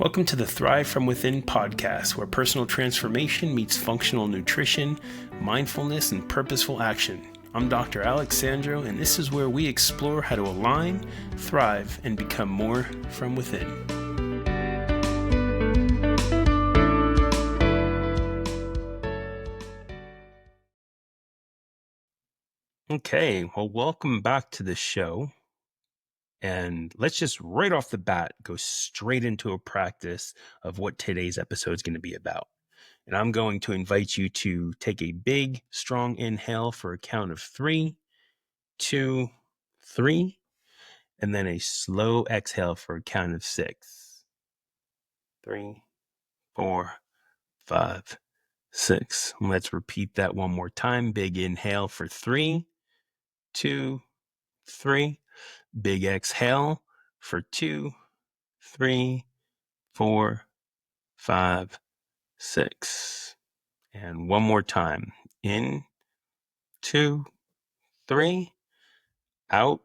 Welcome to the Thrive From Within podcast, where personal transformation meets functional nutrition, mindfulness, and purposeful action. I'm Dr. Alexandro, and this is where we explore how to align, thrive, and become more from within. Okay, well, welcome back to the show. And let's just right off the bat go straight into a practice of what today's episode is going to be about. And I'm going to invite you to take a big, strong inhale for a count of 3, 2, 3, and then a slow exhale for a count of 6. 3, 4, 5, 6. Let's repeat that one more time. Big inhale for 3, 2, 3. Big exhale for 2, 3, 4, 5, 6. And one more time. In, 2, 3. Out,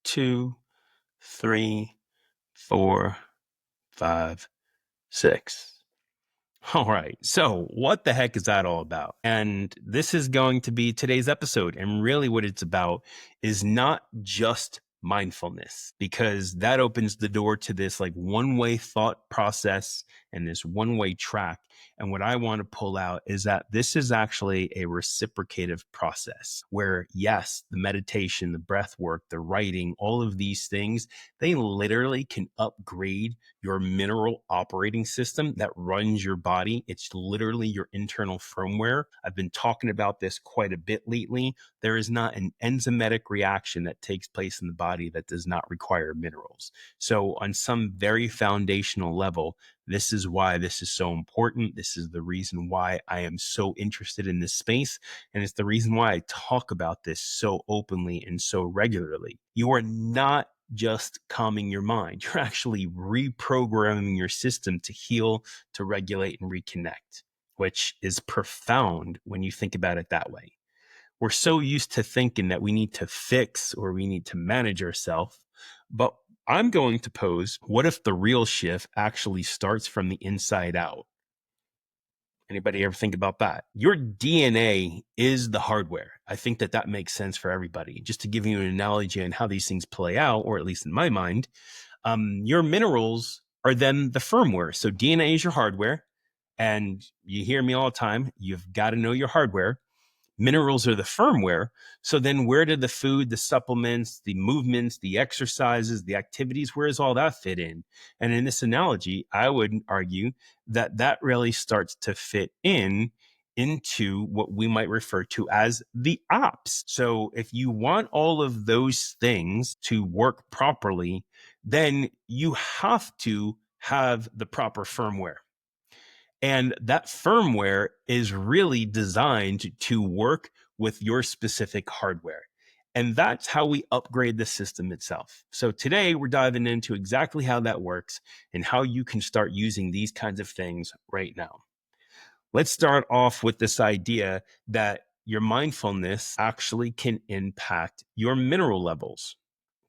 2, 3, 4, 5, 6. All right. So what the heck is that all about? And this is going to be today's episode. And really what it's about is not just mindfulness, because that opens the door to this like one-way thought process and this one-way track. And what I want to pull out is that this is actually a reciprocative process where, yes, the meditation, the breath work, the writing, all of these things, they literally can upgrade your mineral operating system that runs your body. It's literally your internal firmware. I've been talking about this quite a bit lately. There is not an enzymatic reaction that takes place in the body that does not require minerals. So on some very foundational level, this is why this is so important. This is the reason why I am so interested in this space. And it's the reason why I talk about this so openly and so regularly. You are not just calming your mind. You're actually reprogramming your system to heal, to regulate, and reconnect, which is profound when you think about it that way. We're so used to thinking that we need to fix or we need to manage ourselves, but I'm going to pose, what if the real shift actually starts from the inside out? Anybody ever think about that? Your DNA is the hardware. I think that makes sense for everybody. Just to give you an analogy on how these things play out, or at least in my mind, your minerals are then the firmware. So DNA is your hardware. And you hear me all the time. You've got to know your hardware. Minerals are the firmware. So then where did the food, the supplements, the movements, the exercises, the activities, where does all that fit in? And in this analogy, I would argue that really starts to fit into what we might refer to as the ops. So if you want all of those things to work properly, then you have to have the proper firmware. And that firmware is really designed to work with your specific hardware. And that's how we upgrade the system itself. So today we're diving into exactly how that works and how you can start using these kinds of things right now. Let's start off with this idea that your mindfulness actually can impact your mineral levels.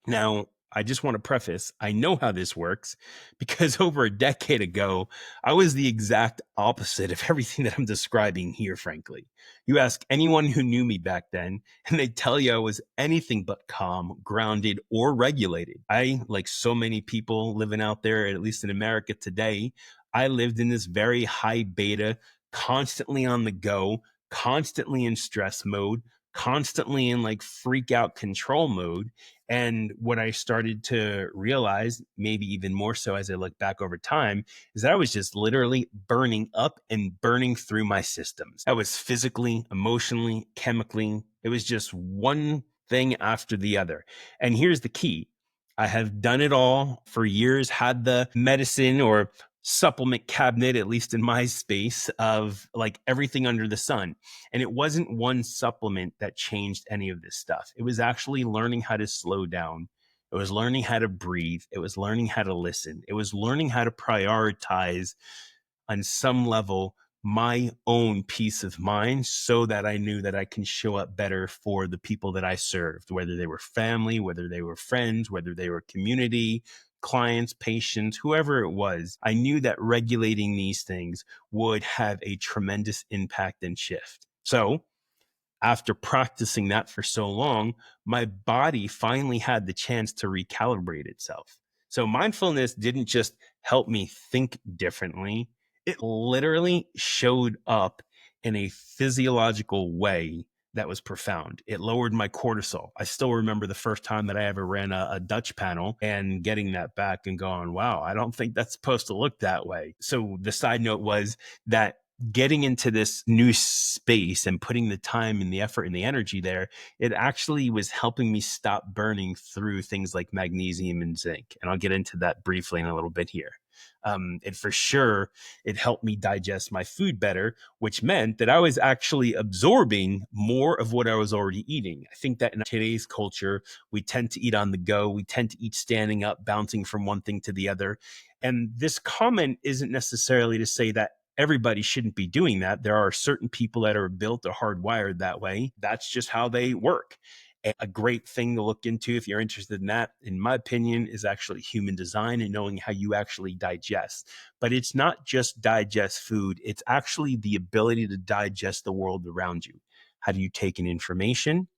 Now, I just want to preface, I know how this works because over a decade ago, I was the exact opposite of everything that I'm describing here, frankly. You ask anyone who knew me back then, and they'd tell you I was anything but calm, grounded, or regulated. I, like so many people living out there, at least in America today, I lived in this very high beta, constantly on the go, constantly in stress mode, constantly in like freak out control mode. And what I started to realize, maybe even more so as I look back over time, is that I was just literally burning up and burning through my systems. I was physically, emotionally, chemically. It was just one thing after the other. And here's the key. I have done it all for years, had the medicine or supplement cabinet, at least in my space, of like everything under the sun. And it wasn't one supplement that changed any of this stuff. It was actually learning how to slow down. It was learning how to breathe. It was learning how to listen. It was learning how to prioritize on some level my own peace of mind so that I knew that I can show up better for the people that I served, whether they were family, whether they were friends, whether they were community, clients, patients, whoever it was, I knew that regulating these things would have a tremendous impact and shift. So after practicing that for so long, my body finally had the chance to recalibrate itself. So mindfulness didn't just help me think differently, it literally showed up in a physiological way that was profound. It lowered my cortisol. I still remember the first time that I ever ran a Dutch panel and getting that back and going, wow, I don't think that's supposed to look that way. So the side note was that getting into this new space and putting the time and the effort and the energy there, it actually was helping me stop burning through things like magnesium and zinc. And I'll get into that briefly in a little bit here. And for sure, it helped me digest my food better, which meant that I was actually absorbing more of what I was already eating. I think that in today's culture, we tend to eat on the go. We tend to eat standing up, bouncing from one thing to the other. And this comment isn't necessarily to say that everybody shouldn't be doing that. There are certain people that are built or hardwired that way. That's just how they work. A great thing to look into if you're interested in that, in my opinion, is actually human design and knowing how you actually digest. But it's not just digest food, it's actually the ability to digest the world around you. How do you take in information?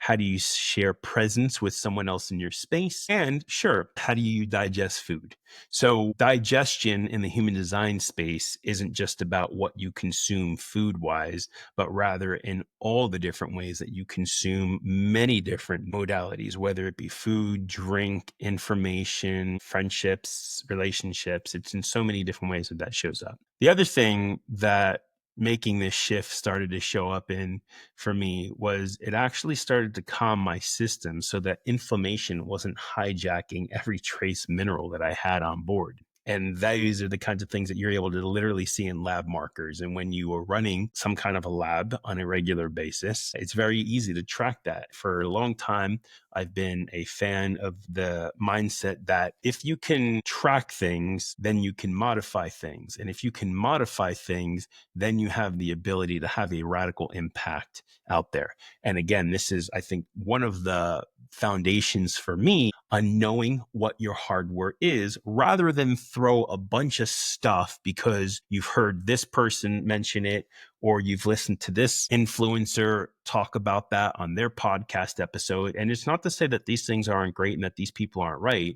How do you share presence with someone else in your space? And sure, how do you digest food? So, digestion in the human design space isn't just about what you consume food wise, but rather in all the different ways that you consume many different modalities, whether it be food, drink, information, friendships, relationships. It's in so many different ways that that shows up. The other thing that making this shift started to show up in for me was it actually started to calm my system so that inflammation wasn't hijacking every trace mineral that I had on board. And these are the kinds of things that you're able to literally see in lab markers. And when you are running some kind of a lab on a regular basis, it's very easy to track that. For a long time, I've been a fan of the mindset that if you can track things, then you can modify things. And if you can modify things, then you have the ability to have a radical impact out there. And again, this is, I think, one of the foundations for me on knowing what your hardware is rather than throw a bunch of stuff because you've heard this person mention it or you've listened to this influencer talk about that on their podcast episode. And it's not to say that these things aren't great and that these people aren't right.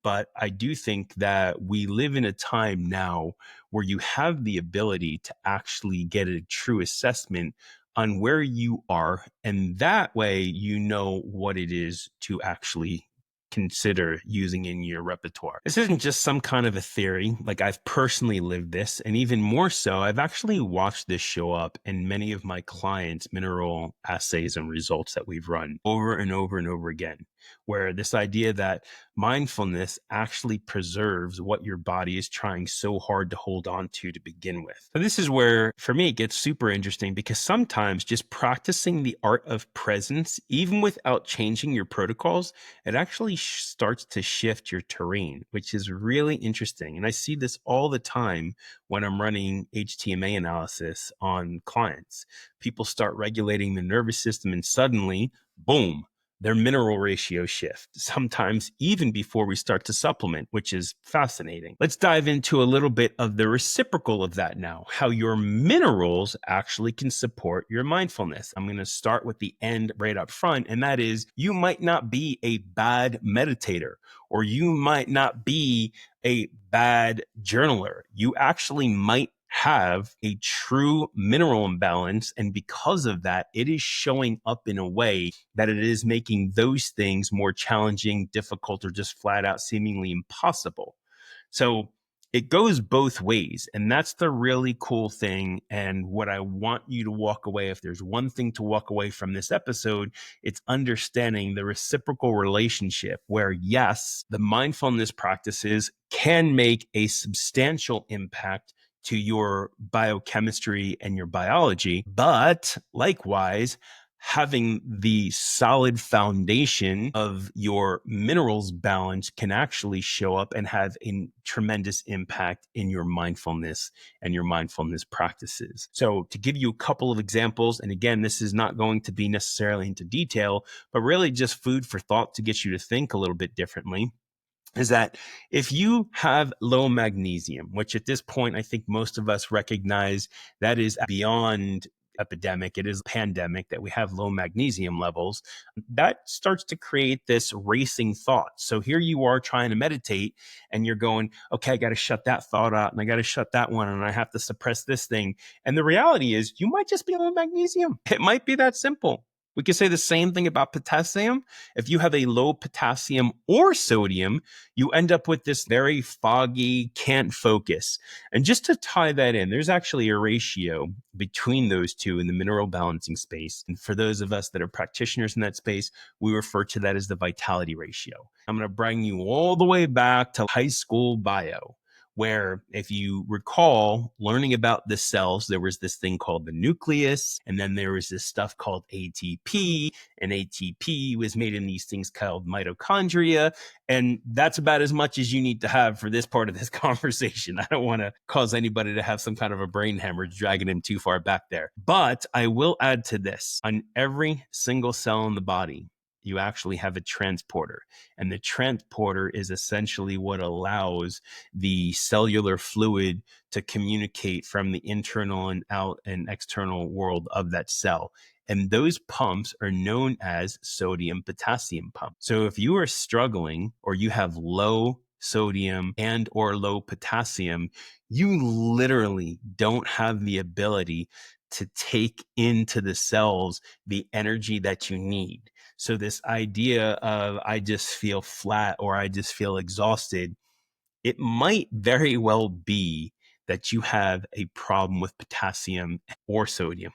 But I do think that we live in a time now where you have the ability to actually get a true assessment on where you are. And that way, you know what it is to actually consider using in your repertoire. This isn't just some kind of a theory. Like I've personally lived this. And even more so, I've actually watched this show up in many of my clients' mineral assays and results that we've run over and over and over again, where this idea that mindfulness actually preserves what your body is trying so hard to hold on to begin with. So this is where, for me, it gets super interesting because sometimes just practicing the art of presence, even without changing your protocols, it actually starts to shift your terrain, which is really interesting. And I see this all the time when I'm running HTMA analysis on clients. People start regulating the nervous system and suddenly, boom, their mineral ratio shift, sometimes even before we start to supplement, which is fascinating. Let's dive into a little bit of the reciprocal of that now, how your minerals actually can support your mindfulness. I'm going to start with the end right up front, and that is you might not be a bad meditator, or you might not be a bad journaler. You actually might have a true mineral imbalance. And because of that, it is showing up in a way that it is making those things more challenging, difficult, or just flat out seemingly impossible. So it goes both ways. And that's the really cool thing. And what I want you to walk away, if there's one thing to walk away from this episode, it's understanding the reciprocal relationship where, yes, the mindfulness practices can make a substantial impact to your biochemistry and your biology, but likewise, having the solid foundation of your minerals balance can actually show up and have a tremendous impact in your mindfulness and your mindfulness practices. So to give you a couple of examples, and again, this is not going to be necessarily into detail, but really just food for thought to get you to think a little bit differently. is that if you have low magnesium, which at this point I think most of us recognize that is beyond epidemic, it is pandemic that we have low magnesium levels, that starts to create this racing thought. So here you are trying to meditate and you're going, okay, I got to shut that thought out and I got to shut that one and I have to suppress this thing. And the reality is you might just be low magnesium. It might be that simple. We could say the same thing about potassium. If you have a low potassium or sodium, you end up with this very foggy, can't focus. And just to tie that in, there's actually a ratio between those two in the mineral balancing space. And for those of us that are practitioners in that space, we refer to that as the vitality ratio. I'm going to bring you all the way back to high school bio, where if you recall learning about the cells, there was this thing called the nucleus, and then there was this stuff called ATP, and ATP was made in these things called mitochondria. And that's about as much as you need to have for this part of this conversation. I don't want to cause anybody to have some kind of a brain hemorrhage dragging him too far back there. But I will add to this, on every single cell in the body, you actually have a transporter. And the transporter is essentially what allows the cellular fluid to communicate from the internal and out and external world of that cell. And those pumps are known as sodium potassium pumps. So if you are struggling or you have low sodium and or low potassium, you literally don't have the ability to take into the cells the energy that you need. So this idea of I just feel flat or I just feel exhausted, it might very well be that you have a problem with potassium or sodium.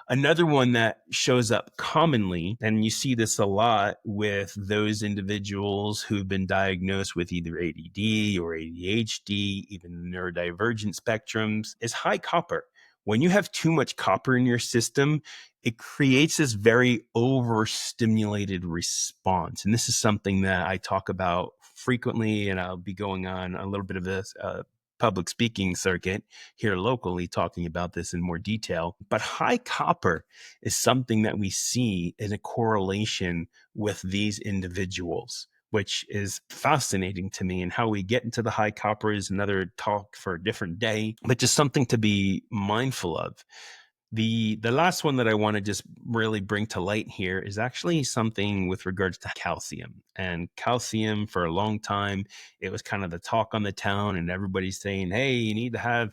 Another one that shows up commonly, and you see this a lot with those individuals who've been diagnosed with either ADD or ADHD, even neurodivergent spectrums, is high copper. When you have too much copper in your system, it creates this very overstimulated response. And this is something that I talk about frequently, and I'll be going on a little bit of this public speaking circuit here locally talking about this in more detail. But high copper is something that we see in a correlation with these individuals, which is fascinating to me. And how we get into the high copper is another talk for a different day, but just something to be mindful of. The last one that I want to just really bring to light here is actually something with regards to calcium. And calcium, for a long time, it was kind of the talk on the town, and everybody's saying, hey, you need to have,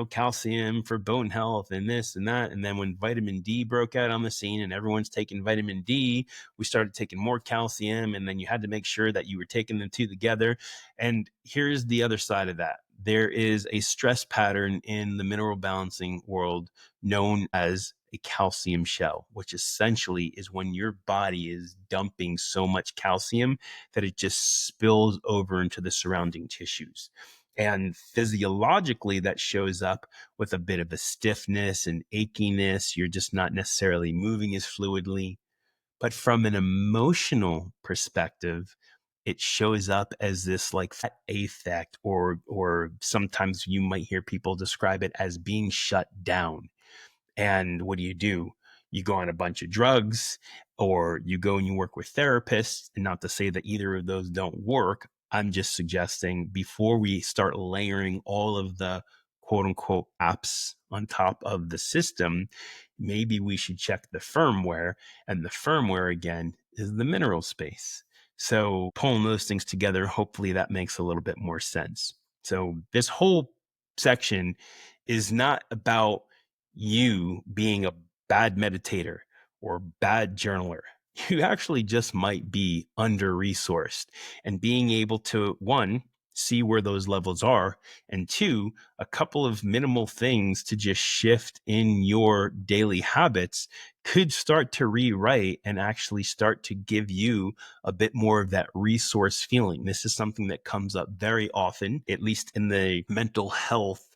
calcium for bone health and this and that. And then when vitamin D broke out on the scene and everyone's taking vitamin D, we started taking more calcium, and then you had to make sure that you were taking the two together. And here's the other side of that. There is a stress pattern in the mineral balancing world known as a calcium shell, which essentially is when your body is dumping so much calcium that it just spills over into the surrounding tissues. And physiologically, that shows up with a bit of a stiffness and achiness. You're just not necessarily moving as fluidly. But from an emotional perspective, it shows up as this like fat affect, or sometimes you might hear people describe it as being shut down. And what do? You go on a bunch of drugs, or you go and you work with therapists. And not to say that either of those don't work. I'm just suggesting before we start layering all of the quote unquote apps on top of the system, maybe we should check the firmware. And the firmware, again, is the mineral space. So pulling those things together, hopefully that makes a little bit more sense. So this whole section is not about you being a bad meditator or bad journaler. You actually just might be under resourced, and being able to, one, see where those levels are, and two, a couple of minimal things to just shift in your daily habits could start to rewrite and actually start to give you a bit more of that resource feeling. This is something that comes up very often, at least in the mental health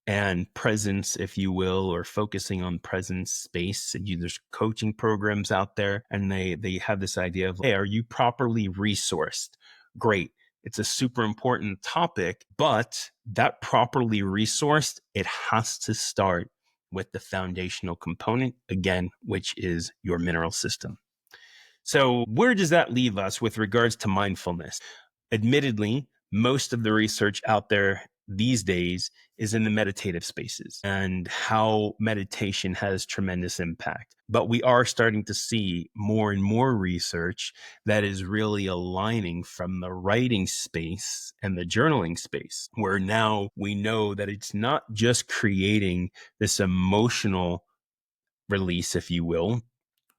and presence, if you will, or focusing on presence space. And there's coaching programs out there, and they have this idea of, hey, are you properly resourced? Great. It's a super important topic, but that properly resourced, it has to start with the foundational component, again, which is your mineral system. So where does that leave us with regards to mindfulness? Admittedly, most of the research out there these days is in the meditative spaces and how meditation has tremendous impact. But we are starting to see more and more research that is really aligning from the writing space and the journaling space, where now we know that it's not just creating this emotional release, if you will,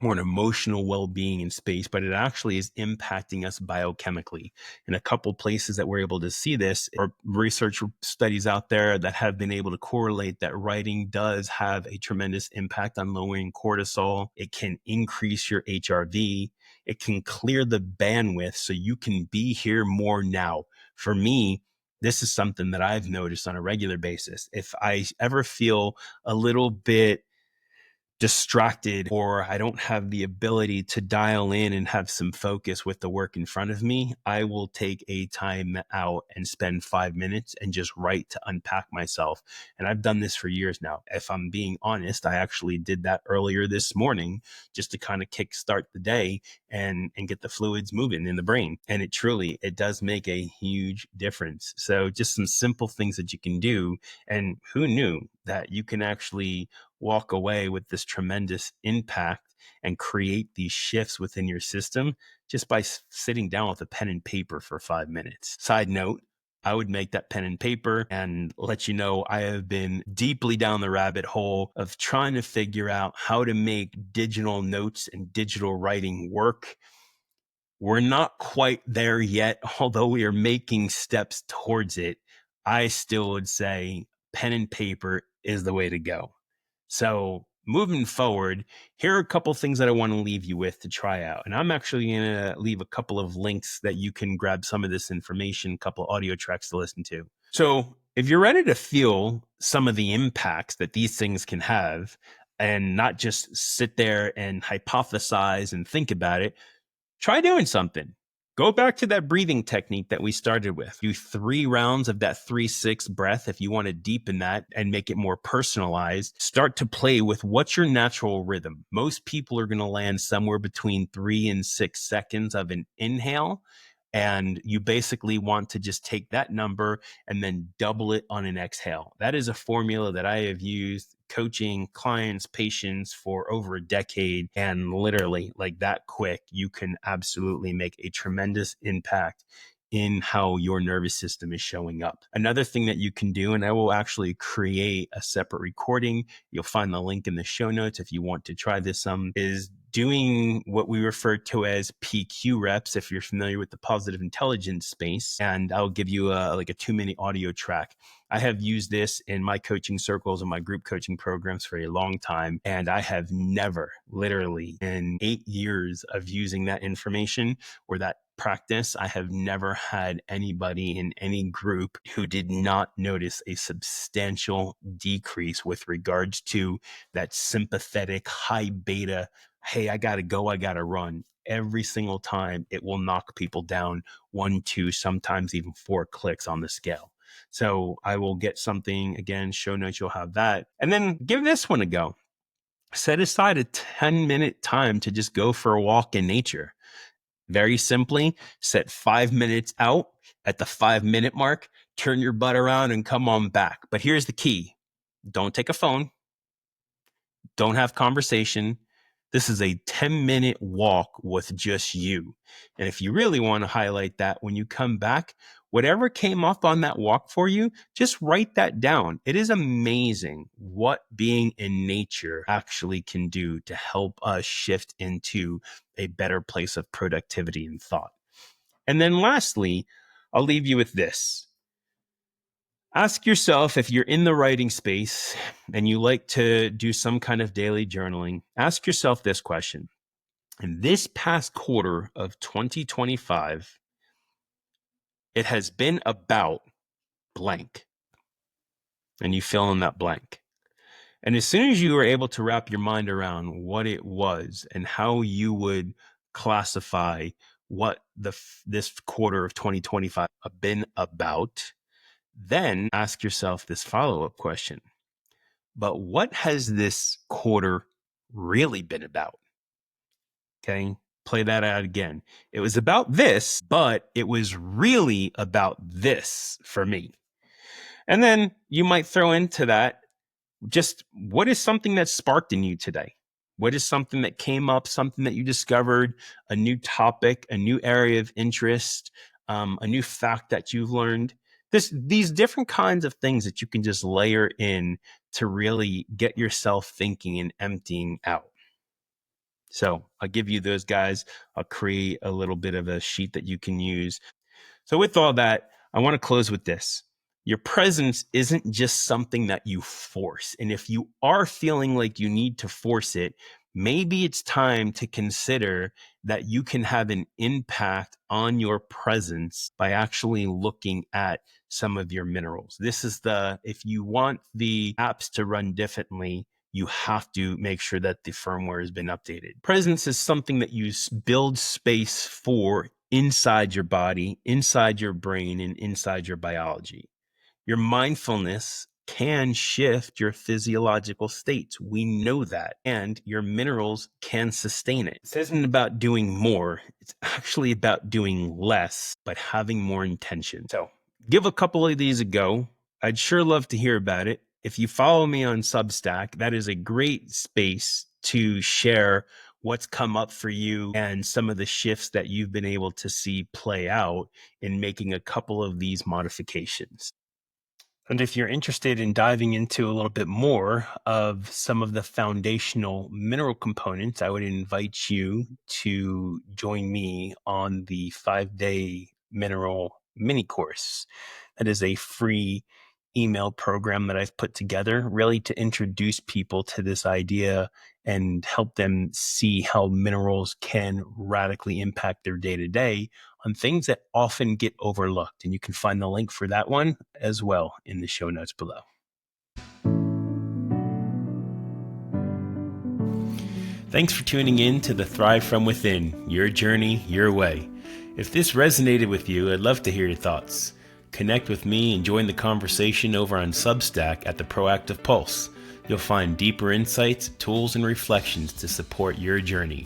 or an emotional well-being in space, but it actually is impacting us biochemically. And a couple places that we're able to see this are research studies out there that have been able to correlate that writing does have a tremendous impact on lowering cortisol. It can increase your HRV. It can clear the bandwidth so you can be here more now. For me, this is something that I've noticed on a regular basis. If I ever feel a little bit distracted or I don't have the ability to dial in and have some focus with the work in front of me, I will take a time out and spend 5 minutes and just write to unpack myself. And I've done this for years now. If I'm being honest, I actually did that earlier this morning just to kind of kickstart the day and get the fluids moving in the brain. And it does make a huge difference. So just some simple things that you can do. And who knew that you can actually walk away with this tremendous impact and create these shifts within your system just by sitting down with a pen and paper for 5 minutes. Side note, I would make that pen and paper and let you know I have been deeply down the rabbit hole of trying to figure out how to make digital notes and digital writing work. We're not quite there yet, although we are making steps towards it. I still would say pen and paper is the way to go. So moving forward, here are a couple things that I want to leave you with to try out. And I'm actually going to leave a couple of links that you can grab some of this information, a couple audio tracks to listen to. So if you're ready to feel some of the impacts that these things can have and not just sit there and hypothesize and think about it, try doing something. Go back to that breathing technique that we started with. Do 3 rounds of that 3-6 breath if you want to deepen that and make it more personalized. Start to play with what's your natural rhythm. Most people are going to land somewhere between 3 and 6 seconds of an inhale. And you basically want to just take that number and then double it on an exhale. That is a formula that I have used coaching clients, patients for over a decade. And literally, like that quick, you can absolutely make a tremendous impact in how your nervous system is showing up. Another thing that you can do, and I will actually create a separate recording. You'll find the link in the show notes if you want to try this is doing what we refer to as PQ reps, if you're familiar with the positive intelligence space. And I'll give you a 2-minute audio track. I have used this in my coaching circles and my group coaching programs for a long time. And I have never, literally in 8 years of using that information or that practice, I have never had anybody in any group who did not notice a substantial decrease with regards to that sympathetic high beta, hey, I got to go, I got to run. Every single time it will knock people down 1, 2, sometimes even 4 clicks on the scale. So I will get something, again, show notes, you'll have that. And then give this one a go. Set aside a 10-minute time to just go for a walk in nature. Very simply, set 5 minutes out. At the 5-minute mark, turn your butt around and come on back. But here's the key. Don't take a phone. Don't have conversation. This is a 10-minute walk with just you. And if you really want to highlight that, when you come back, whatever came up on that walk for you, just write that down. It is amazing what being in nature actually can do to help us shift into a better place of productivity and thought. And then lastly, I'll leave you with this. Ask yourself, if you're in the writing space and you like to do some kind of daily journaling, ask yourself this question. In this past quarter of 2025, it has been about blank. And you fill in that blank. And as soon as you were able to wrap your mind around what it was and how you would classify what this quarter of 2025 have been about, then ask yourself this follow-up question. But what has this quarter really been about? Okay. play that out again. It was about this, but it was really about this for me. And then you might throw into that just what is something that sparked in you today? What is something that came up, something that you discovered, a new topic, a new area of interest, a new fact that you've learned? These different kinds of things that you can just layer in to really get yourself thinking and emptying out. So I'll give you those guys. I'll create a little bit of a sheet that you can use. So with all that, I want to close with this. Your presence isn't just something that you force. And if you are feeling like you need to force it, maybe it's time to consider that you can have an impact on your presence by actually looking at some of your minerals. If you want the apps to run differently, you have to make sure that the firmware has been updated. Presence is something that you build space for inside your body, inside your brain, and inside your biology. Your mindfulness can shift your physiological states. We know that. And your minerals can sustain it. This isn't about doing more. It's actually about doing less, but having more intention. So give a couple of these a go. I'd sure love to hear about it. If you follow me on Substack, that is a great space to share what's come up for you and some of the shifts that you've been able to see play out in making a couple of these modifications. And if you're interested in diving into a little bit more of some of the foundational mineral components, I would invite you to join me on the 5-day mineral mini course. That is a free email program that I've put together really to introduce people to this idea and help them see how minerals can radically impact their day to day on things that often get overlooked. And you can find the link for that one as well in the show notes below. Thanks for tuning in to the Thrive From Within, your journey, your way. If this resonated with you, I'd love to hear your thoughts. Connect with me and join the conversation over on Substack at the Proactive Pulse. You'll find deeper insights, tools, and reflections to support your journey.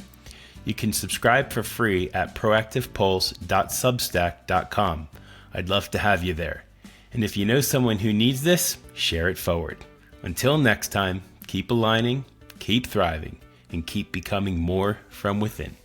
You can subscribe for free at proactivepulse.substack.com. I'd love to have you there. And if you know someone who needs this, share it forward. Until next time, keep aligning, keep thriving, and keep becoming more from within.